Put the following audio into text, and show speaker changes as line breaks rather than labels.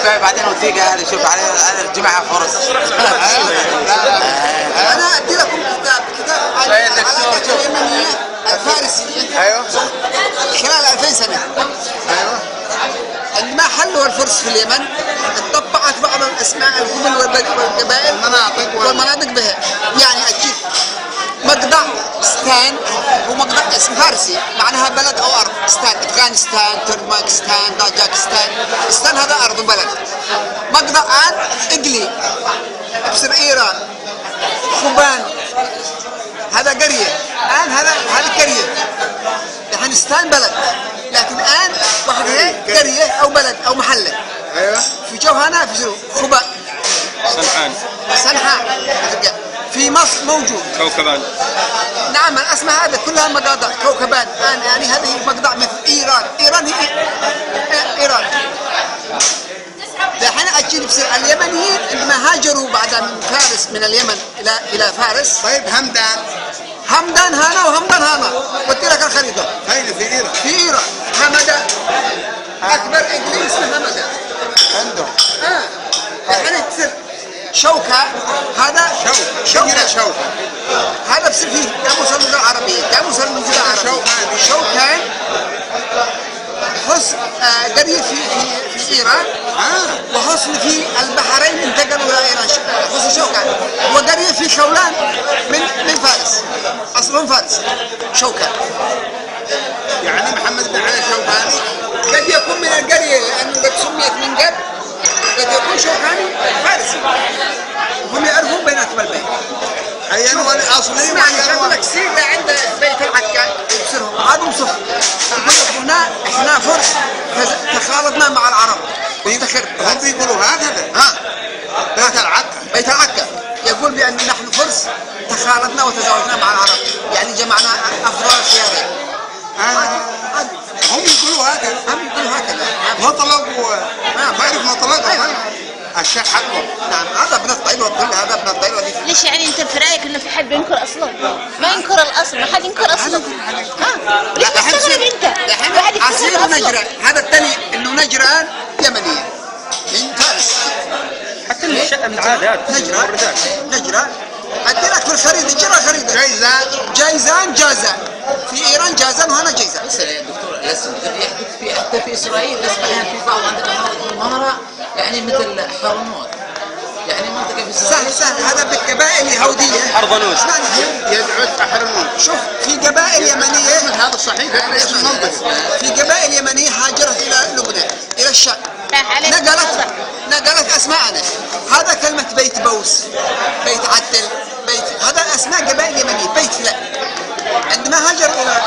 شوي بعدين اوديك هذا شوف على الجماعه فرص.
انا ادي لكم كتاب عن العلاقه اليمنيه الفارسيه.
ايوه
خلال 2000 سنه.
ايوه
عندما حلوا الفرس في اليمن اتطبعت بعض الاسماء القبل والقبائل والمناطق بها. يعني اكيد مقطع ستان هو مقطع اسم فارسي معناها بلد او ارض. ستان افغانستان، تركمانستان، طاجكستان. ستان هذا ارض وبلد. مقطع ان اقلي بصير ايران. خوبان هذا قريه. الان هذا قريه. الحين ستان بلد لكن الان واحد قريه او بلد او محله.
ايوه
في جوهانا في خوبان. صنعاء في مصر موجود.
كوكبان.
نعم الاسماء هذه كلها مقاطع كوكبان. يعني هذه مقطع مثل ايران. ايران هي ايران. الحين اكيد بصير اليمنيين عندما هاجروا بعد من فارس من اليمن الى فارس.
طيب
همدان هانا وهمدان هانا. قلت لك الخريطه.
هاي في ايران.
في ايران همدان اكبر اقليم اسمه همدان
عندهم.
الحين تصير شوكة. هذا شوكة. هذا بصير فيه قاموس اللغة العربية. قاموس اللغة العربية شوكة حصن قرية في إيران. وحصن في البحرين انتقلوا إلى إيران. حصن شوكة وقرية في شولان من فارس. أصلهم فارس. شوكة
يعني محمد بن علي شوكاني
قد يكون من القرية لأنه قد سميت من قبل. قد يكون شوكاني فارسي. هم يعرفون بيناتهم البيت.
أيام ولا أصلي
يعني يقول لك سير عند بيت العكا يبصرهم. هذا وصف. احنا فرس تخالطنا مع العرب. وافتخر.
هم بيقولوا هكذا. بيت العكا.
يقول بأن نحن فرس تخالطنا وتزاوجنا مع العرب. يعني جمعنا أفراس يا ريت.
هم يقولوا هكذا. مطلق ما يعرف مطلق. الشيخ حقه.
نعم هذا ابن الطيل وكل هذا ابن الطيل.
ليش يعني انت في رايك انه في حد بينكر اصله؟ ما ينكر الاصل، ما حد ينكر اصله. ليش تستغرب انت؟
عسير نجران. هذا الثاني انه نجران يمنيه من فارس.
حتى العادات
نجران ادي لك في الخريطه. جرى خريطه جيزان في ايران جازان وهنا جيزان.
يا دكتور يحدث حتى في اسرائيل نسمع في بعض عندنا مناطق يعني مثل حرموت. يعني منطقه في
سهل هذا بالقبائل اليهوديه.
أرضنوس
يدعو حرموت.
شوف في قبائل يمنيه.
هذا صحيح.
في قبائل يمنيه هاجرت الى لبنان الى الشام. نقلت اسماءنا. هذا كلمه بيت بوس، بيت عتل، هذا اسماء قبائل يمنيه. بيت فلان عندما هاجر الى